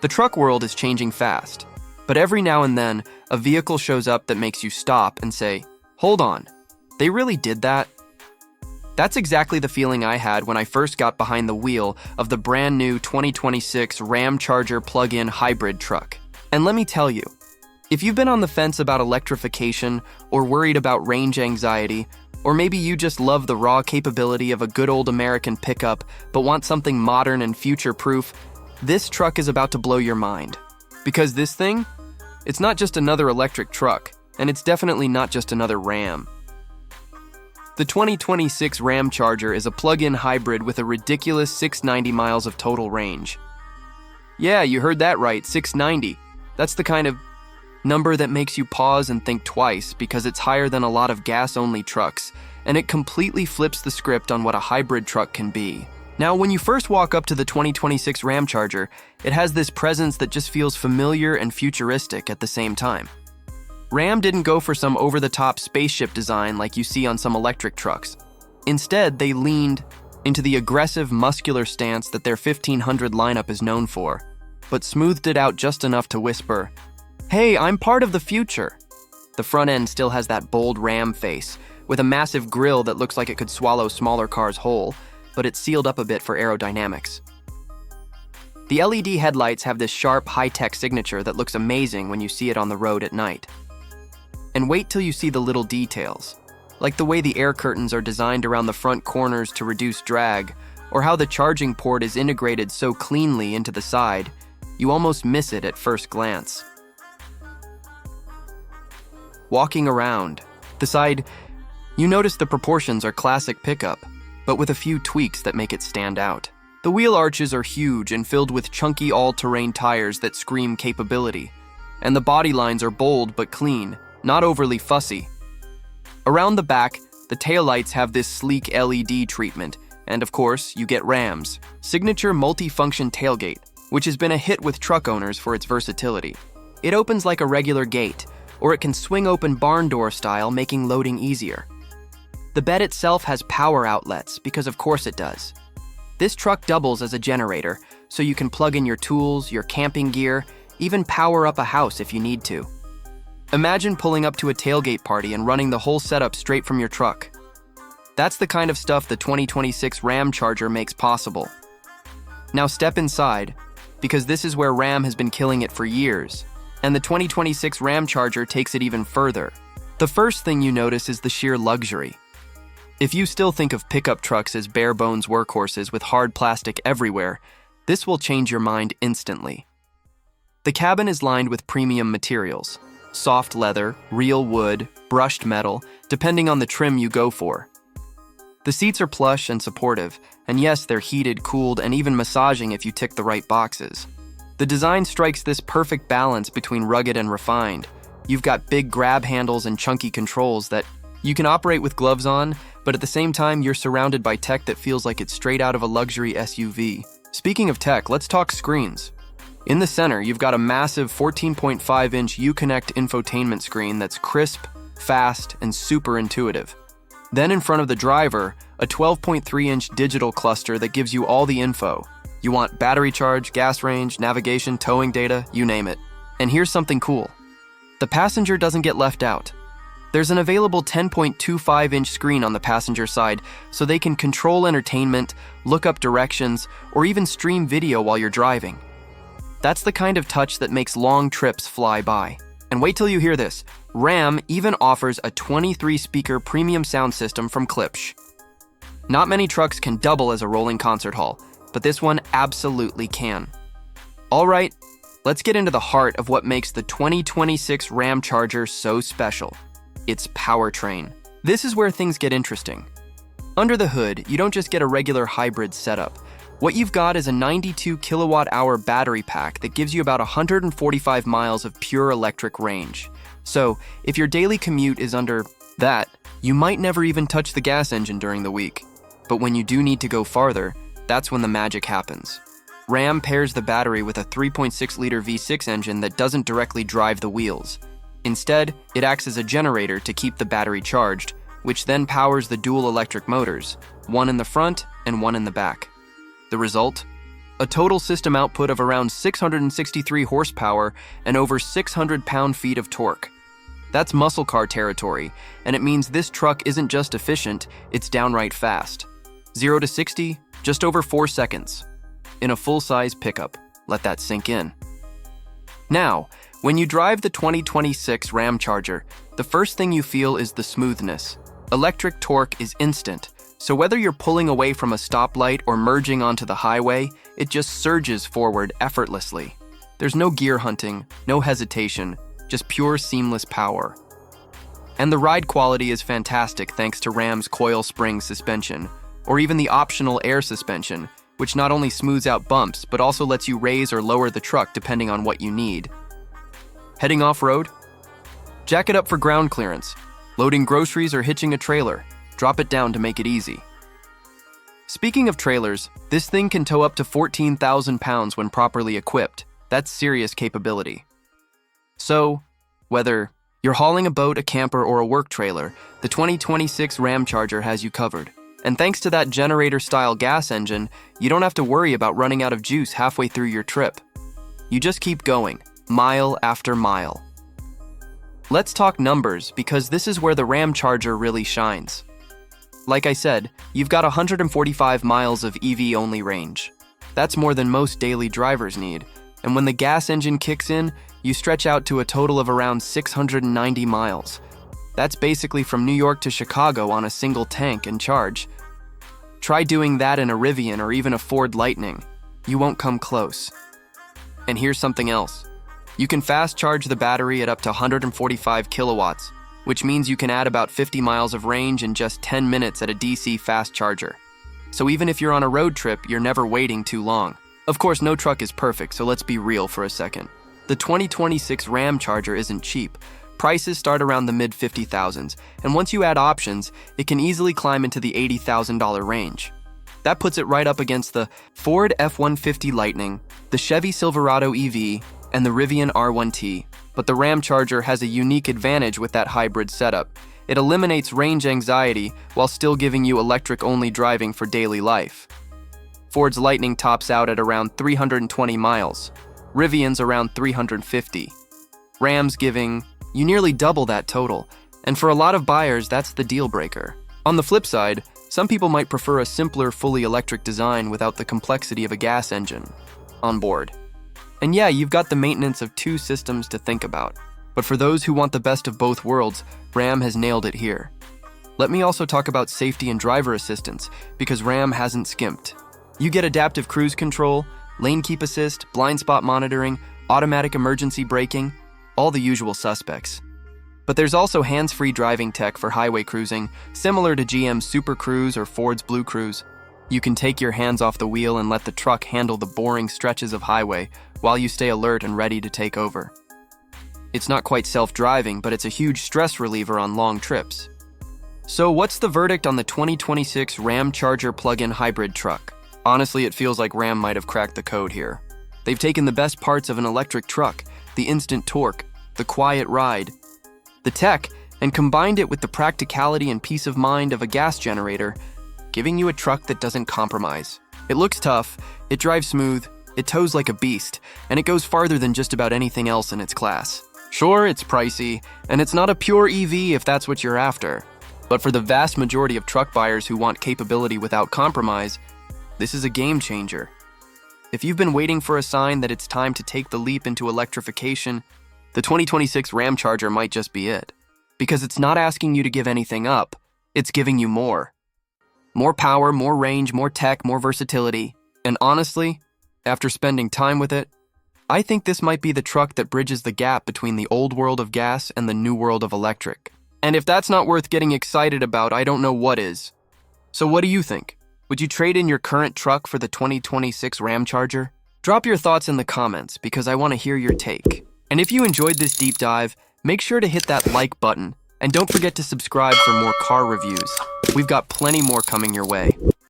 The truck world is changing fast, but every now and then, a vehicle shows up that makes you stop and say, "Hold on, they really did that?" That's exactly the feeling I had when I first got behind the wheel of the brand new 2026 RAMcharger plug-in hybrid truck. And let me tell you, if you've been on the fence about electrification or worried about range anxiety, or maybe you just love the raw capability of a good old American pickup but want something modern and future-proof, this truck is about to blow your mind. Because this thing, it's not just another electric truck, and it's definitely not just another Ram. The 2026 RAMcharger is a plug-in hybrid with a ridiculous 690 miles of total range. Yeah, you heard that right, 690. That's the kind of number that makes you pause and think twice because it's higher than a lot of gas-only trucks, and it completely flips the script on what a hybrid truck can be. Now, when you first walk up to the 2026 RAMcharger, it has this presence that just feels familiar and futuristic at the same time. Ram didn't go for some over-the-top spaceship design like you see on some electric trucks. Instead, they leaned into the aggressive, muscular stance that their 1500 lineup is known for, but smoothed it out just enough to whisper, "Hey, I'm part of the future." The front end still has that bold Ram face, with a massive grille that looks like it could swallow smaller cars whole, but it's sealed up a bit for aerodynamics. The LED headlights have this sharp, high-tech signature that looks amazing when you see it on the road at night. And wait till you see the little details, like the way the air curtains are designed around the front corners to reduce drag, or how the charging port is integrated so cleanly into the side, you almost miss it at first glance. Walking around the side, you notice the proportions are classic pickup, but with a few tweaks that make it stand out. The wheel arches are huge and filled with chunky all-terrain tires that scream capability, and the body lines are bold but clean, not overly fussy. Around the back, the taillights have this sleek LED treatment, and of course, you get Ram's signature multi-function tailgate, which has been a hit with truck owners for its versatility. It opens like a regular gate, or it can swing open barn door style, making loading easier. The bed itself has power outlets, because of course it does. This truck doubles as a generator, so you can plug in your tools, your camping gear, even power up a house if you need to. Imagine pulling up to a tailgate party and running the whole setup straight from your truck. That's the kind of stuff the 2026 RAMcharger makes possible. Now step inside, because this is where Ram has been killing it for years, and the 2026 RAMcharger takes it even further. The first thing you notice is the sheer luxury. If you still think of pickup trucks as bare-bones workhorses with hard plastic everywhere, this will change your mind instantly. The cabin is lined with premium materials. Soft leather, real wood, brushed metal, depending on the trim you go for. The seats are plush and supportive, and yes, they're heated, cooled, and even massaging if you tick the right boxes. The design strikes this perfect balance between rugged and refined. You've got big grab handles and chunky controls that you can operate with gloves on, but at the same time, you're surrounded by tech that feels like it's straight out of a luxury SUV. Speaking of tech, let's talk screens. In the center, you've got a massive 14.5-inch Uconnect infotainment screen that's crisp, fast, and super intuitive. Then in front of the driver, a 12.3-inch digital cluster that gives you all the info. You want battery charge, gas range, navigation, towing data, you name it. And here's something cool. The passenger doesn't get left out. There's an available 10.25-inch screen on the passenger side, so they can control entertainment, look up directions, or even stream video while you're driving. That's the kind of touch that makes long trips fly by. And wait till you hear this. Ram even offers a 23-speaker premium sound system from Klipsch. Not many trucks can double as a rolling concert hall, but this one absolutely can. All right, let's get into the heart of what makes the 2026 RAMcharger so special. Its powertrain. This is where things get interesting. Under the hood, you don't just get a regular hybrid setup. What you've got is a 92 kilowatt-hour battery pack that gives you about 145 miles of pure electric range. So, if your daily commute is under that, you might never even touch the gas engine during the week. But when you do need to go farther, that's when the magic happens. Ram pairs the battery with a 3.6-liter V6 engine that doesn't directly drive the wheels. Instead, it acts as a generator to keep the battery charged, which then powers the dual electric motors, one in the front and one in the back. The result? a total system output of around 663 horsepower and over 600 pound-feet of torque. That's muscle car territory, and it means this truck isn't just efficient, it's downright fast. 0 to 60, just over 4 seconds. In a full-size pickup. Let that sink in. Now, when you drive the 2026 RAMcharger, the first thing you feel is the smoothness. Electric torque is instant, so whether you're pulling away from a stoplight or merging onto the highway, it just surges forward effortlessly. There's no gear hunting, no hesitation, just pure seamless power. And the ride quality is fantastic thanks to Ram's coil spring suspension, or even the optional air suspension, which not only smooths out bumps, but also lets you raise or lower the truck depending on what you need. Heading off-road? Jack it up for ground clearance. Loading groceries or hitching a trailer, drop it down to make it easy. Speaking of trailers, this thing can tow up to 14,000 pounds when properly equipped. That's serious capability. So, whether you're hauling a boat, a camper, or a work trailer, the 2026 RAMcharger has you covered. And thanks to that generator-style gas engine, you don't have to worry about running out of juice halfway through your trip. You just keep going, mile after mile. Let's talk numbers, because this is where the RAMcharger really shines. Like I said, you've got 145 miles of EV-only range. That's more than most daily drivers need, and when the gas engine kicks in, you stretch out to a total of around 690 miles. That's basically from New York to Chicago on a single tank and charge. Try doing that in a Rivian or even a Ford Lightning. You won't come close. And here's something else. You can fast charge the battery at up to 145 kilowatts, which means you can add about 50 miles of range in just 10 minutes at a DC fast charger. So even if you're on a road trip, you're never waiting too long. Of course, no truck is perfect, so let's be real for a second. The 2026 RAMcharger isn't cheap. Prices start around the mid-50,000s, and once you add options, it can easily climb into the $80,000 range. That puts it right up against the Ford F-150 Lightning, the Chevy Silverado EV, and the Rivian R1T. But the RAMcharger has a unique advantage with that hybrid setup. It eliminates range anxiety while still giving you electric-only driving for daily life. Ford's Lightning tops out at around 320 miles. Rivian's around 350. Ram's giving you nearly double that total, and for a lot of buyers, that's the deal breaker. On the flip side, some people might prefer a simpler, fully electric design without the complexity of a gas engine on board. And yeah, you've got the maintenance of 2 systems to think about. But for those who want the best of both worlds, Ram has nailed it here. Let me also talk about safety and driver assistance, because Ram hasn't skimped. You get adaptive cruise control, lane keep assist, blind spot monitoring, automatic emergency braking, all the usual suspects. But there's also hands-free driving tech for highway cruising, similar to GM's Super Cruise or Ford's Blue Cruise. You can take your hands off the wheel and let the truck handle the boring stretches of highway while you stay alert and ready to take over. It's not quite self-driving, but it's a huge stress reliever on long trips. So what's the verdict on the 2026 RAMcharger plug-in hybrid truck? Honestly, it feels like Ram might have cracked the code here. They've taken the best parts of an electric truck, the instant torque, the quiet ride, the tech, and combined it with the practicality and peace of mind of a gas generator, giving you a truck that doesn't compromise. It looks tough, it drives smooth, it tows like a beast, and it goes farther than just about anything else in its class. Sure, it's pricey, and it's not a pure EV if that's what you're after. But for the vast majority of truck buyers who want capability without compromise, this is a game changer. If you've been waiting for a sign that it's time to take the leap into electrification, the 2026 RAMcharger might just be it. Because it's not asking you to give anything up, it's giving you more. More power, more range, more tech, more versatility. And honestly, after spending time with it, I think this might be the truck that bridges the gap between the old world of gas and the new world of electric. And if that's not worth getting excited about, I don't know what is. So what do you think? Would you trade in your current truck for the 2026 RAMcharger? Drop your thoughts in the comments because I want to hear your take. And if you enjoyed this deep dive, make sure to hit that like button and don't forget to subscribe for more car reviews. We've got plenty more coming your way.